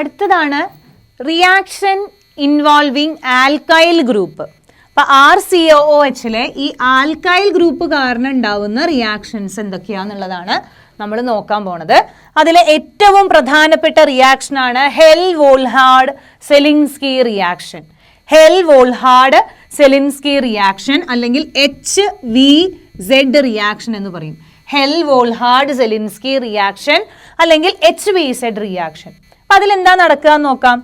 അടുത്തതാണ് reaction involving alkyl group. അപ്പോൾ RCOOHലെ ഈ ആൽക്കൈൽ ഗ്രൂപ്പ് കാരണം ഉണ്ടാവുന്ന റിയാക്ഷൻസ് എന്തൊക്കെയാണെന്നുള്ളതാണ് നമ്മൾ നോക്കാൻ പോണത്. അതിൽ ഏറ്റവും പ്രധാനപ്പെട്ട റിയാക്ഷനാണ് ഹെൽ-വോൾഹാഡ് സെലിൻസ്കി റിയാക്ഷൻ. ഹെൽ-വോൾഹാഡ് സെലിൻസ്കി റിയാക്ഷൻ അല്ലെങ്കിൽ HVZ റിയാക്ഷൻ എന്ന് പറയും. ഹെൽ-വോൾഹാഡ് സെലിൻസ്കി റിയാക്ഷൻ അല്ലെങ്കിൽ HVZ റിയാക്ഷൻ. അപ്പം അതിലെന്താ നടക്കുക എന്ന് നോക്കാം.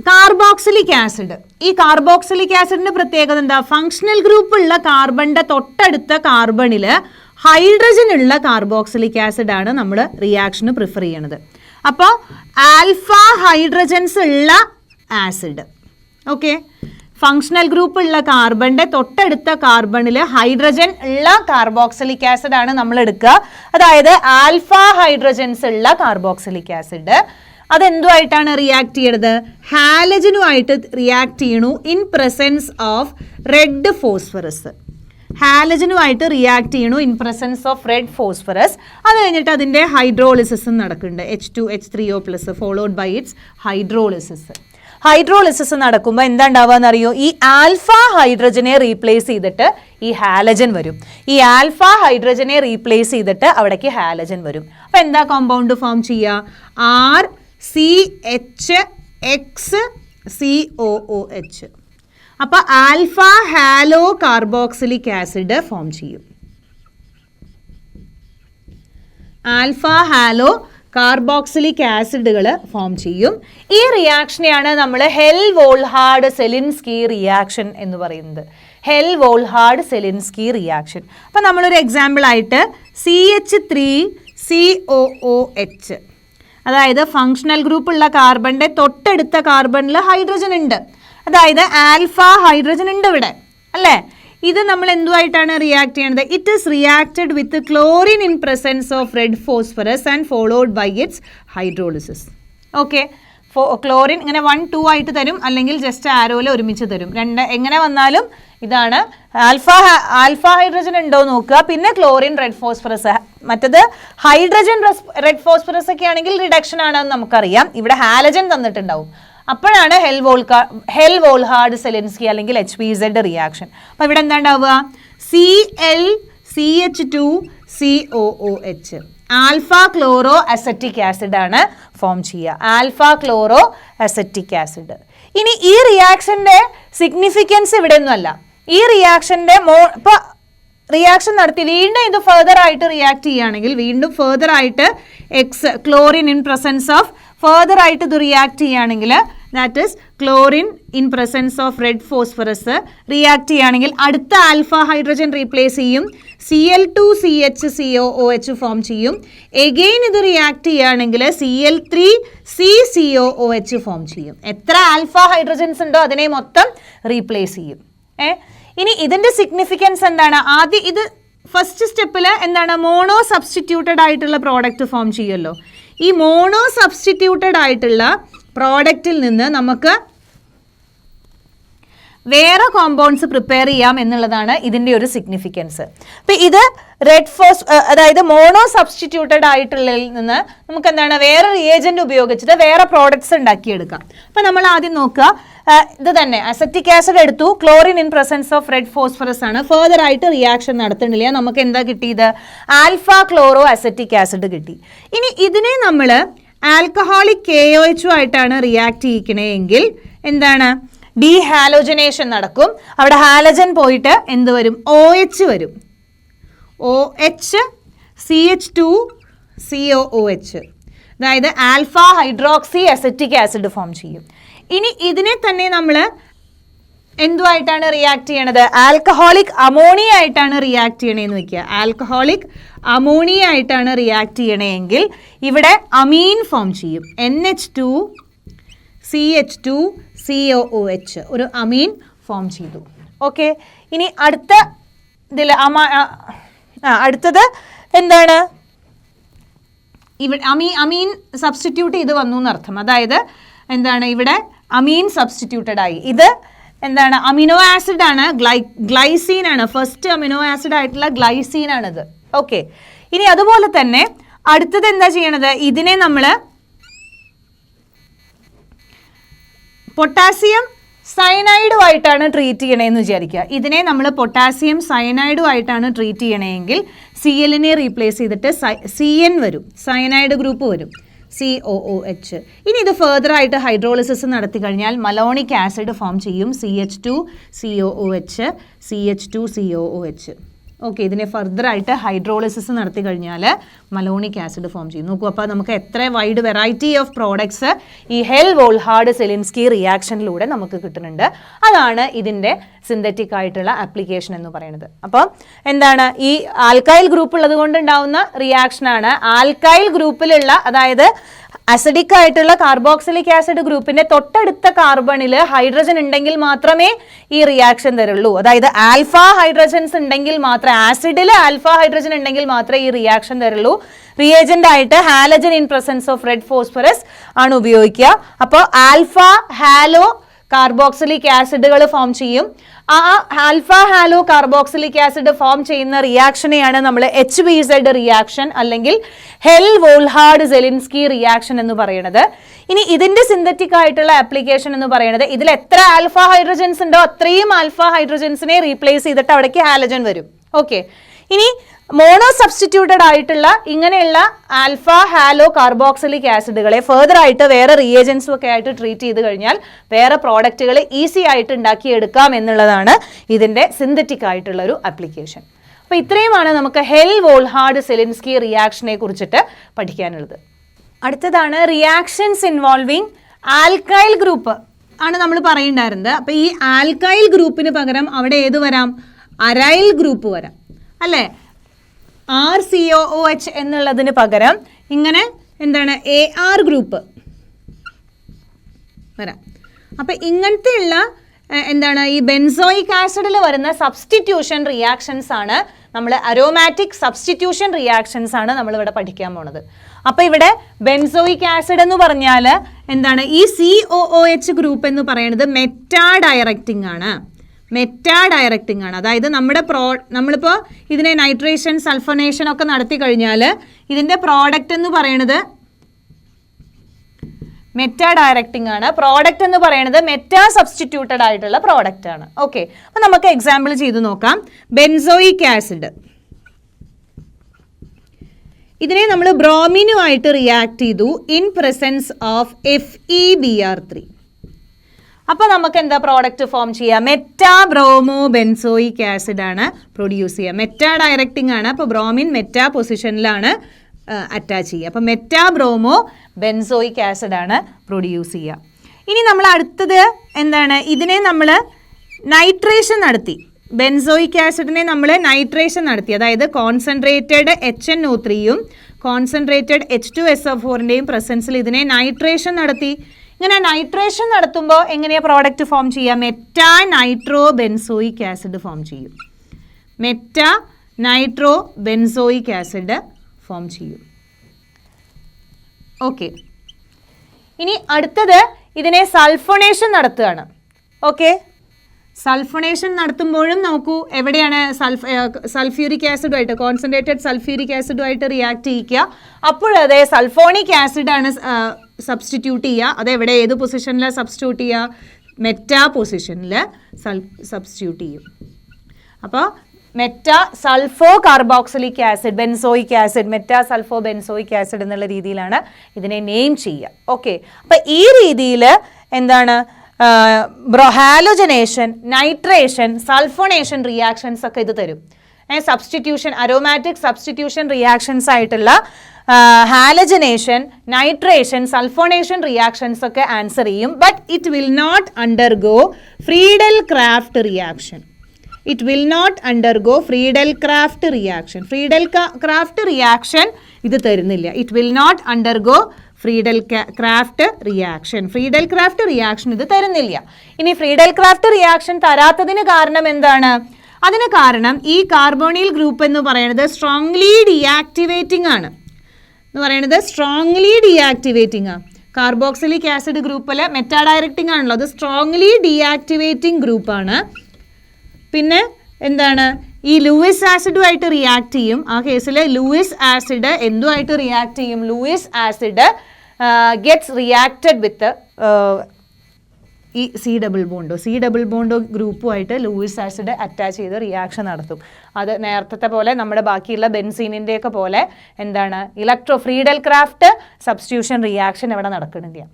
കാർബോക്സിലിക് ആസിഡ്, ഈ കാർബോക്സിലിക് ആസിഡിന്റെ പ്രത്യേകത എന്താ? ഫങ്ഷണൽ ഗ്രൂപ്പ് ഉള്ള കാർബണിന്റെ തൊട്ടടുത്ത കാർബണിൽ ഹൈഡ്രജൻ ഉള്ള കാർബോക്സിലിക് ആസിഡ് ആണ് നമ്മൾ റിയാക്ഷന് പ്രിഫർ ചെയ്യണത്. അപ്പോൾ ആൽഫ ഹൈഡ്രജൻസ് ഉള്ള ആസിഡ്, ഓക്കെ, ഫങ്ഷണൽ ഗ്രൂപ്പ് ഉള്ള കാർബണിന്റെ തൊട്ടടുത്ത കാർബണിൽ ഹൈഡ്രജൻ ഉള്ള കാർബോക്സിലിക് ആസിഡ് ആണ് നമ്മൾ എടുക്കുക. അതായത് ആൽഫ ഹൈഡ്രജൻസ് ഉള്ള കാർബോക്സിലിക് ആസിഡ് അതെന്തുമായിട്ടാണ് റിയാക്ട് ചെയ്യണത്? ഹാലജനുമായിട്ട് റിയാക്ട് ചെയ്യണു in presence of red phosphorus. ഹാലജനുമായിട്ട് റിയാക്ട് ചെയ്യണു in presence of red phosphorus. അത് കഴിഞ്ഞിട്ട് അതിൻ്റെ ഹൈഡ്രോളിസിസും നടക്കുന്നുണ്ട്. H2H3O+ followed by its hydrolysis. Hydrolysis നടക്കുമ്പോൾ എന്താ ഉണ്ടാവുക എന്നറിയോ? ഈ ആൽഫ ഹൈഡ്രജനെ റീപ്ലേസ് ചെയ്തിട്ട് ഈ ഹാലജൻ വരും. ഈ ആൽഫ ഹൈഡ്രജനെ റീപ്ലേസ് ചെയ്തിട്ട് അവിടേക്ക് ഹാലജൻ വരും. അപ്പോൾ എന്താ കോമ്പൗണ്ട് ഫോം ചെയ്യുക? RCHXCOOH. അപ്പോൾ alpha halo carboxylic acid form ചെയ്യും. ആൽഫ ഹാലോ കാർബോക്സിലിക് ആസിഡുകൾ ഫോം ചെയ്യും. ഈ റിയാക്ഷനെയാണ് നമ്മൾ ഹെൽ-വോൾഹാഡ് സെലിൻസ്കി റിയാക്ഷൻ എന്ന് പറയുന്നത്. Hell Volhard Zelinsky reaction. അപ്പം നമ്മളൊരു എക്സാമ്പിൾ ആയിട്ട് CH3COOH, അതായത് ഫങ്ഷണൽ ഗ്രൂപ്പ് ഉള്ള കാർബണിന്റെ തൊട്ടടുത്ത കാർബണിൽ ഹൈഡ്രജൻ ഉണ്ട്. അതായത് ആൽഫ ഹൈഡ്രജൻ ഉണ്ട് ഇവിടെ, അല്ലേ? ഇത് നമ്മൾ എന്തുമായിട്ടാണ് റിയാക്ട് ചെയ്യുന്നത്? It is reacted with chlorine in presence of red phosphorus and followed by its hydrolysis. Okay, chlorine ഇങ്ങനെ 1, 2 ആയിട്ട് തരും, അല്ലെങ്കിൽ ജസ്റ്റ് ആരോയിൽ ഒരുമിച്ച് തരും. എങ്ങനെ വന്നാലും ഇതാണ്. ആൽഫ ഹൈഡ്രജൻ ഉണ്ടോ നോക്കുക, പിന്നെ ക്ലോറിൻ റെഡ് ഫോസ്ഫറസ്. മറ്റത് ഹൈഡ്രജൻ റെഡ് ഫോസ്ഫറസ് ഒക്കെ ആണെങ്കിൽ റിഡക്ഷൻ ആണെന്ന് നമുക്കറിയാം. ഇവിടെ ഹാലജൻ തന്നിട്ടുണ്ടാവും. അപ്പോഴാണ് ഹെൽ-വോൾഹാഡ് സെലിൻസ്കി അല്ലെങ്കിൽ HVZ റിയാക്ഷൻ. അപ്പോൾ ഇവിടെ എന്താ ഉണ്ടാവുക? ClCH2COOH alpha chloro acetic acid ആണ് ഫോം ചെയ്യുക. Alpha chloro acetic acid. ഇനി ഈ റിയാക്ഷൻ്റെ സിഗ്നിഫിക്കൻസ് ഇവിടെ ഒന്നുമല്ല. ഈ റിയാക്ഷൻ്റെ ഇപ്പോൾ റിയാക്ഷൻ നടത്തി വീണ്ടും ഇത് ഫെർദർ ആയിട്ട് റിയാക്ട് ചെയ്യുകയാണെങ്കിൽ, വീണ്ടും ഫെർദർ ആയിട്ട് chlorine in presence of further ആയിട്ട് ഇത് റിയാക്ട് ചെയ്യുകയാണെങ്കിൽ, that is chlorine in presence of red phosphorus react ചെയ്യുകയാണെങ്കിൽ അടുത്ത ആൽഫ ഹൈഡ്രജൻ റീപ്ലേസ് ചെയ്യും, Cl2CHCOOH ഫോം ചെയ്യും. എഗെയിൻ ഇത് റിയാക്ട് ചെയ്യുകയാണെങ്കിൽ Cl3CCOOH ഫോം ചെയ്യും. എത്ര ആൽഫ ഹൈഡ്രജൻസ് ഉണ്ടോ അതിനെ മൊത്തം റീപ്ലേസ് ചെയ്യും. ഇനി ഇതിൻ്റെ സിഗ്നിഫിക്കൻസ് എന്താണ്? ആദ്യം ഇത് ഫസ്റ്റ് സ്റ്റെപ്പിൽ എന്താണ്? മോണോ സബ്സ്റ്റിറ്റ്യൂട്ടഡ് ആയിട്ടുള്ള പ്രോഡക്റ്റ് ഫോം ചെയ്യുമല്ലോ. ഈ മോണോ സബ്സ്റ്റിറ്റ്യൂട്ടഡ് ആയിട്ടുള്ള പ്രോഡക്റ്റിൽ നിന്ന് നമുക്ക് വേറെ കോമ്പൗണ്ട്സ് പ്രിപ്പയർ ചെയ്യാം എന്നുള്ളതാണ് ഇതിൻ്റെ ഒരു സിഗ്നിഫിക്കൻസ്. അപ്പം ഇത് അതായത് മോണോ സബ്സ്റ്റിറ്റ്യൂട്ടഡ് ആയിട്ടുള്ളതിൽ നിന്ന് നമുക്ക് എന്താണ് വേറെ റിയേജൻറ്റ് ഉപയോഗിച്ചിട്ട് വേറെ പ്രോഡക്ട്സ് ഉണ്ടാക്കിയെടുക്കാം. അപ്പം നമ്മൾ ആദ്യം നോക്കുക, ഇത് തന്നെ അസറ്റിക് ആസിഡ് എടുത്തു, chlorine in presence of red phosphorus ആണ്, ഫെർദർ ആയിട്ട് റിയാക്ഷൻ നടത്തുന്നില്ല. നമുക്ക് എന്താ കിട്ടിയത്? ആൽഫ ക്ലോറോ അസറ്റിക് ആസിഡ് കിട്ടി. ഇനി ഇതിനെ നമ്മൾ ആൽക്കഹോളിക് KOH ആയിട്ടാണ് റിയാക്ട് ചെയ്യിക്കണമെങ്കിൽ എന്താണ്? ഡീഹാലോജനേഷൻ നടക്കും. അവിടെ ഹാലജൻ പോയിട്ട് എന്ത് വരും? OH വരും. OHCH2COOH, അതായത് alpha hydroxy acetic acid form ചെയ്യും. ഇനി ഇതിനെ തന്നെ നമ്മൾ എന്തുമായിട്ടാണ് റിയാക്ട് ചെയ്യണത്? ആൽക്കഹോളിക് അമോണിയ ആയിട്ടാണ് റിയാക്ട് ചെയ്യണേന്ന് വെക്കുക. ആൽക്കഹോളിക് അമോണിയ ആയിട്ടാണ് റിയാക്ട് ചെയ്യണമെങ്കിൽ ഇവിടെ അമീൻ ഫോം ചെയ്യും. NH2CH2COOH ഒരു അമീൻ ഫോം ചെയ്തു. ഓക്കെ, ഇനി അടുത്ത ഇതിൽ അടുത്തത് എന്താണ്? ഇവിടെ അമീൻ സബ്സ്റ്റിറ്റ്യൂട്ട് ചെയ്ത് വന്നു എന്നർത്ഥം. അതായത് എന്താണ്? ഇവിടെ അമീൻ സബ്സ്റ്റിറ്റ്യൂട്ടഡ് ആയി. ഇത് എന്താണ്? അമിനോ ആസിഡ് ആണ്, ഗ്ലൈസീൻ ആണ്. ഫസ്റ്റ് അമിനോ ആസിഡ് ആയിട്ടുള്ള ഗ്ലൈസീൻ ആണിത്. ഓക്കെ, ഇനി അതുപോലെ തന്നെ അടുത്തത് എന്താ ചെയ്യണത്? ഇതിനെ നമ്മൾ പൊട്ടാസ്യം സയനൈഡുമായിട്ടാണ് ട്രീറ്റ് ചെയ്യണേന്ന് വിചാരിക്കുക. ഇതിനെ നമ്മൾ പൊട്ടാസ്യം സയനൈഡുമായിട്ടാണ് ട്രീറ്റ് ചെയ്യണമെങ്കിൽ CLനെ റീപ്ലേസ് ചെയ്തിട്ട് CN വരും, സയനൈഡ് ഗ്രൂപ്പ് വരും, COOH. ഇനി ഇത് ഫെർദർ ആയിട്ട് ഹൈഡ്രോളിസിസ് നടത്തി കഴിഞ്ഞാൽ മലോണിക് ആസിഡ് ഫോം ചെയ്യും, CH2COOH, CH2COOH. ഓക്കെ, ഇതിനെ ഫർദർ ആയിട്ട് ഹൈഡ്രോളിസിസ് നടത്തി കഴിഞ്ഞാൽ മലോണിക് ആസിഡ് ഫോം ചെയ്യും. നോക്കൂ, അപ്പോൾ നമുക്ക് എത്ര വൈഡ് വെറൈറ്റി ഓഫ് പ്രോഡക്ട്സ് ഈ ഹെൽ-വോൾഹാർഡ് സെലിൻസ്കി റിയാക്ഷനിലൂടെ നമുക്ക് കിട്ടുന്നുണ്ട്. അതാണ് ഇതിൻ്റെ സിന്തറ്റിക് ആയിട്ടുള്ള ആപ്ലിക്കേഷൻ എന്ന് പറയുന്നത്. അപ്പോൾ എന്താണ്, ഈ ആൽക്കൈൽ ഗ്രൂപ്പ് ഉള്ളത് കൊണ്ടുണ്ടാവുന്ന റിയാക്ഷനാണ്. ആൽക്കൈൽ ഗ്രൂപ്പിലുള്ള, അതായത് അസിഡിക് ആയിട്ടുള്ള കാർബോക്സിലിക് ആസിഡ് ഗ്രൂപ്പിന്റെ തൊട്ടടുത്ത കാർബണിൽ ഹൈഡ്രജൻ ഉണ്ടെങ്കിൽ മാത്രമേ ഈ റിയാക്ഷൻ തരുള്ളൂ. അതായത് ആൽഫ ഹൈഡ്രജൻസ് ഉണ്ടെങ്കിൽ മാത്രമേ, ആസിഡിൽ ആൽഫ ഹൈഡ്രജൻ ഉണ്ടെങ്കിൽ മാത്രമേ ഈ റിയാക്ഷൻ തരുള്ളൂ. റിയേജന്റ് ആയിട്ട് halogen in presence of red phosphorus ആണ് ഉപയോഗിക്കുക. അപ്പോൾ ആൽഫ ഹാലോ കാർബോക്സിലിക് ആസിഡുകൾ ഫോം ചെയ്യും. ആ alpha halo carboxylic acid form ചെയ്യുന്ന റിയാക്ഷനെയാണ് നമ്മൾ HBZ റിയാക്ഷൻ അല്ലെങ്കിൽ ഹെൽ-വോൾഹാർഡ് സെലിൻസ്കി റിയാക്ഷൻ എന്ന് പറയുന്നത്. ഇനി ഇതിന്റെ സിന്തറ്റിക് ആയിട്ടുള്ള ആപ്ലിക്കേഷൻ എന്ന് പറയുന്നത്, ഇതിൽ എത്ര ആൽഫ ഹൈഡ്രജൻസ് ഉണ്ടോ അത്രയും ആൽഫ ഹൈഡ്രജൻസിനെ റീപ്ലേസ് ചെയ്തിട്ട് അവിടേക്ക് ഹാലജൻ വരും. ഓക്കെ, ഇനി മോണോ സബ്സ്റ്റിറ്റ്യൂട്ടഡ് ആയിട്ടുള്ള ഇങ്ങനെയുള്ള ആൽഫ ഹാലോ കാർബോക്സിലിക് ആസിഡുകളെ ഫെർദർ ആയിട്ട് വേറെ റിയേജൻസും ഒക്കെ ആയിട്ട് ട്രീറ്റ് ചെയ്ത് കഴിഞ്ഞാൽ വേറെ പ്രോഡക്റ്റുകൾ ഈസി ആയിട്ട് ഉണ്ടാക്കിയെടുക്കാം എന്നുള്ളതാണ് ഇതിൻ്റെ സിന്തറ്റിക് ആയിട്ടുള്ള ഒരു ആപ്ലിക്കേഷൻ. അപ്പോൾ ഇത്രയുമാണ് നമുക്ക് ഹെൽ-വോൾഹാർഡ് സെലിൻസ്കി റിയാക്ഷനെ കുറിച്ചിട്ട് പഠിക്കാനുള്ളത്. അടുത്തതാണ് റിയാക്ഷൻസ് ഇൻവോൾവിങ് ആൽക്കൈൽ ഗ്രൂപ്പ് ആണ് നമ്മൾ പറയുന്നുണ്ടായിരുന്നത്. അപ്പോൾ ഈ ആൽക്കൈൽ ഗ്രൂപ്പിന് പകരം അവിടെ ഏത് വരാം, അരൈൽ ഗ്രൂപ്പ് വരാം അല്ലേ. RCOOH എന്നുള്ളതിന് പകരം ഇങ്ങനെ എന്താണ് AR ഗ്രൂപ്പ് വരാം. അപ്പം ഇങ്ങനത്തെയുള്ള എന്താണ് ഈ ബെൻസോയിക് ആസിഡിൽ വരുന്ന സബ്സ്റ്റിറ്റ്യൂഷൻ റിയാക്ഷൻസ് ആണ് നമ്മൾ, അരോമാറ്റിക് സബ്സ്റ്റിറ്റ്യൂഷൻ റിയാക്ഷൻസ് ആണ് നമ്മളിവിടെ പഠിക്കാൻ പോണത്. അപ്പോൾ ഇവിടെ ബെൻസോയിക് ആസിഡ് എന്ന് പറഞ്ഞാൽ എന്താണ്, ഈ COOH ഗ്രൂപ്പ് എന്ന് പറയുന്നത് മെറ്റാ ഡയറക്റ്റിംഗ് ആണ്. അതായത് നമ്മളിപ്പോൾ ഇതിനെ നൈട്രേഷൻ സൾഫോനേഷൻ ഒക്കെ നടത്തി കഴിഞ്ഞാൽ ഇതിൻ്റെ പ്രോഡക്റ്റ് എന്ന് പറയുന്നത് മെറ്റാ ഡയറക്റ്റിംഗ് ആണ്. പ്രോഡക്റ്റ് എന്ന് പറയുന്നത് മെറ്റാ സബ്സ്റ്റിറ്റ്യൂട്ടഡ് ആയിട്ടുള്ള പ്രോഡക്റ്റ് ആണ്. ഓക്കെ, അപ്പോൾ നമുക്ക് എക്സാമ്പിൾ ചെയ്ത് നോക്കാം. ബെൻസോയിക് ആസിഡ്, ഇതിനെ നമ്മൾ ബ്രോമിനുമായിട്ട് റിയാക്ട് ചെയ്തു ഇൻ പ്രസൻസ് ഓഫ് FeBr3. അപ്പോൾ നമുക്ക് എന്താ പ്രോഡക്റ്റ് ഫോം ചെയ്യുക, മെറ്റാ ബ്രോമോ ബെൻസോയിക് ആസിഡ് ആണ് പ്രൊഡ്യൂസ് ചെയ്യുക. മെറ്റാ ഡയറക്റ്റിംഗ് ആണ്, അപ്പോൾ ബ്രോമിൻ മെറ്റാ പൊസിഷനിലാണ് അറ്റാച്ച് ചെയ്യുക. അപ്പോൾ മെറ്റാ ബ്രോമോ ബെൻസോയിക് ആസിഡ് ആണ് പ്രൊഡ്യൂസ് ചെയ്യുക. ഇനി നമ്മൾ അടുത്തത് എന്താണ്, ഇതിനെ നമ്മൾ നൈട്രേഷൻ നടത്തി, ബെൻസോയിക് ആസിഡിനെ നമ്മൾ നൈട്രേഷൻ നടത്തി, അതായത് കോൺസെൻട്രേറ്റഡ് HNO3യും കോൺസെൻട്രേറ്റഡ് H2SO4ൻ്റെയും പ്രസൻസിൽ ഇതിനെ നൈട്രേഷൻ നടത്തി. ഇങ്ങനെ നൈട്രേഷൻ നടത്തുമ്പോൾ എങ്ങനെയാണ് പ്രോഡക്റ്റ് ഫോം ചെയ്യുക, meta nitro benzoic acid form ചെയ്യും. Meta nitro benzoic acid form ചെയ്യും. ഓക്കെ, ഇനി അടുത്തത് ഇതിനെ സൾഫോണേഷൻ നടത്തുകയാണ്. ഓക്കെ, സൾഫോണേഷൻ നടത്തുമ്പോഴും നോക്കൂ എവിടെയാണ് സൾഫ്യൂരിക് ആസിഡുമായിട്ട്, കോൺസെൻട്രേറ്റഡ് സൾഫ്യൂരിക് ആസിഡുമായിട്ട് റിയാക്ട് ചെയ്യിക്കുക. അപ്പോഴതേ സൾഫോണിക് ആസിഡാണ് സബ്സ്റ്റിറ്റ്യൂട്ട് ചെയ്യുക. അതെവിടെ, ഏത് പൊസിഷനിലാണ് സബ്സ്റ്റിറ്റ്യൂട്ട് ചെയ്യുക, മെറ്റാ പൊസിഷനിൽ സബ്സ്റ്റിറ്റ്യൂട്ട് ചെയ്യും. അപ്പോൾ meta sulpho carboxylic acid benzoic acid, meta sulpho benzoic acid എന്നുള്ള രീതിയിലാണ് ഇതിനെ നെയിം ചെയ്യുക. ഓക്കെ, അപ്പോൾ ഈ രീതിയിൽ എന്താണ് ഹാലോജനേഷൻ, നൈട്രേഷൻ, സൾഫോണേഷൻ റിയാക്ഷൻസ് ഒക്കെ ഇത് തരും. സബ്സ്റ്റിറ്റ്യൂഷൻ, അരോമാറ്റിക് സബ്സ്റ്റിറ്റ്യൂഷൻ റിയാക്ഷൻസ് ആയിട്ടുള്ള ഹാലജനേഷൻ, നൈട്രേഷൻ, സൾഫോണേഷൻ റിയാക്ഷൻസ് ഒക്കെ ആൻസർ ചെയ്യും. But it will not undergo Friedel Craft reaction. It will not undergo Friedel-Crafts reaction. Friedel-Crafts reaction ഇത് തരുന്നില്ല. It will not undergo Friedel-Crafts reaction. Friedel-Crafts reaction ഇത് തരുന്നില്ല. ഇനി Friedel-Crafts reaction തരാത്തതിന് കാരണം എന്താണ്? അതിന് കാരണം ഈ കാർബോണിൽ ഗ്രൂപ്പ് എന്ന് പറയുന്നത് സ്ട്രോങ്ലി ഡീആക്ടിവേറ്റിംഗ് ആണ്. എന്ന് പറയുന്നത് സ്ട്രോങ്ലി ഡീആക്ടിവേറ്റിംഗ് ആണ്. കാർബോക്സിലിക് ആസിഡ് ഗ്രൂപ്പിൽ മെറ്റാ ഡയറക്റ്റിംഗ് ആണല്ലോ, അത് സ്ട്രോങ്ലി ഡീആക്ടിവേറ്റിംഗ് ഗ്രൂപ്പാണ്. പിന്നെ എന്താണ്, ഈ ലൂയിസ് ആസിഡുമായിട്ട് റിയാക്ട് ചെയ്യും. ആ കേസിൽ ലൂയിസ് ആസിഡ് എന്തുമായിട്ട് റിയാക്ട് ചെയ്യും? ലൂയിസ് ആസിഡ് ഗെറ്റ്സ് റിയാക്റ്റഡ് വിത്ത് ഈ C-ഡബിൾ ബോണ്ടോ ഗ്രൂപ്പുമായിട്ട് ലൂയിസ് ആസിഡ് അറ്റാച്ച് ചെയ്ത് റിയാക്ഷൻ നടത്തും. അത് നേരത്തെ പോലെ നമ്മുടെ ബാക്കിയുള്ള ബെൻസീനിൻ്റെയൊക്കെ പോലെ എന്താണ് ഫ്രീഡൽ ക്രാഫ്റ്റ് സബ്സ്റ്റിറ്റ്യൂഷൻ റിയാക്ഷൻ ഇവിടെ നടക്കുന്നില്ല.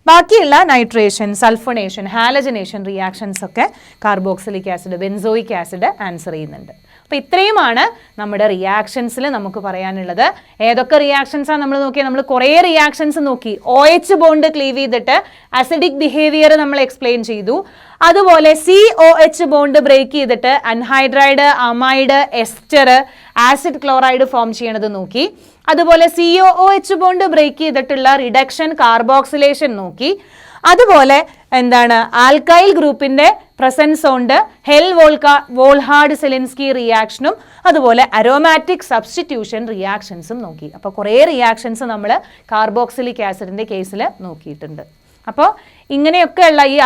ബാക്കിയുള്ള നൈട്രേഷൻ, സൾഫണേഷൻ, ഹാലജനേഷൻ റിയാക്ഷൻസ് ഒക്കെ carboxylic acid, benzoic acid answer ചെയ്യുന്നുണ്ട്. അപ്പോൾ ഇത്രയുമാണ് നമ്മുടെ റിയാക്ഷൻസിൽ നമുക്ക് പറയാനുള്ളത്. ഏതൊക്കെ റിയാക്ഷൻസാണ് നമ്മൾ നോക്കിയത്? നമ്മൾ കുറേ റിയാക്ഷൻസ് നോക്കി. OH ബോണ്ട് ക്ലീവ് ചെയ്തിട്ട് അസിഡിക് ബിഹേവിയർ നമ്മൾ എക്സ്പ്ലെയിൻ ചെയ്തു. അതുപോലെ COH ബോണ്ട് ബ്രേക്ക് ചെയ്തിട്ട് anhydride, amide, ester, acid chloride form ചെയ്യണത് നോക്കി. അതുപോലെ COOH ബോണ്ട് ബ്രേക്ക് ചെയ്തിട്ടുള്ള റിഡക്ഷൻ, കാർബോക്സിലേഷൻ നോക്കി. അതുപോലെ എന്താണ് ആൽക്കൈൽ ഗ്രൂപ്പിന്റെ പ്രസൻസ് ഉണ്ട് വോൾഹാർഡ് സെലിൻസ്കി റിയാക്ഷനും അതുപോലെ അരോമാറ്റിക് സബ്സ്റ്റിറ്റ്യൂഷൻ റിയാക്ഷൻസും നോക്കി. അപ്പോൾ കുറേ റിയാക്ഷൻസ് നമ്മൾ കാർബോക്സിലിക് ആസിഡിന്റെ കേസിൽ നോക്കിയിട്ടുണ്ട്. അപ്പോൾ ഇങ്ങനെയൊക്കെയുള്ള ഈ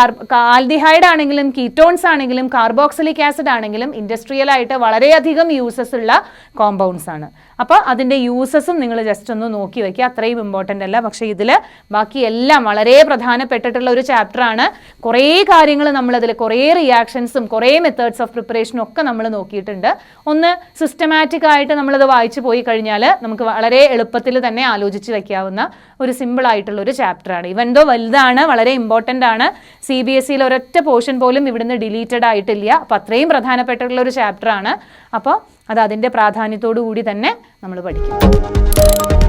ആൽഡിഹൈഡ് ആണെങ്കിലും കീറ്റോൺസ് ആണെങ്കിലും കാർബോക്സിലിക് ആസിഡ് ആണെങ്കിലും ഇൻഡസ്ട്രിയൽ ആയിട്ട് വളരെയധികം യൂസസ് ഉള്ള കോമ്പൗണ്ട്സ് ആണ്. അപ്പോൾ അതിൻ്റെ യൂസസും നിങ്ങൾ ജസ്റ്റ് ഒന്ന് നോക്കി വയ്ക്കുക. അത്രയും ഇമ്പോർട്ടൻ്റ് അല്ല, പക്ഷേ ഇതിൽ ബാക്കി എല്ലാം വളരെ പ്രധാനപ്പെട്ടിട്ടുള്ള ഒരു ചാപ്റ്ററാണ്. കുറേ കാര്യങ്ങൾ നമ്മളതിൽ കുറേ റിയാക്ഷൻസും കുറേ മെത്തേഡ്സ് ഓഫ് പ്രിപ്പറേഷനും ഒക്കെ നമ്മൾ നോക്കിയിട്ടുണ്ട്. ഒന്ന് സിസ്റ്റമാറ്റിക് ആയിട്ട് നമ്മളത് വായിച്ചു പോയി കഴിഞ്ഞാൽ നമുക്ക് വളരെ എളുപ്പത്തിൽ തന്നെ ആലോചിച്ച് വയ്ക്കാവുന്ന ഒരു സിമ്പിൾ ആയിട്ടുള്ള ഒരു ചാപ്റ്ററാണ്. ഇവൻ ദോ വലുതാണ്, വളരെ ഇമ്പോർട്ടൻ്റ് ആണ്. CBSEയിൽ ഒരൊറ്റ പോർഷൻ പോലും ഇവിടുന്ന് ഡിലീറ്റഡ് ആയിട്ടില്ല. അപ്പോൾ അത്രയും പ്രധാനപ്പെട്ടിട്ടുള്ള ഒരു ചാപ്റ്ററാണ്. അപ്പോൾ അത് അതിൻ്റെ പ്രാധാന്യത്തോടു കൂടി തന്നെ നമ്മൾ പഠിക്കും.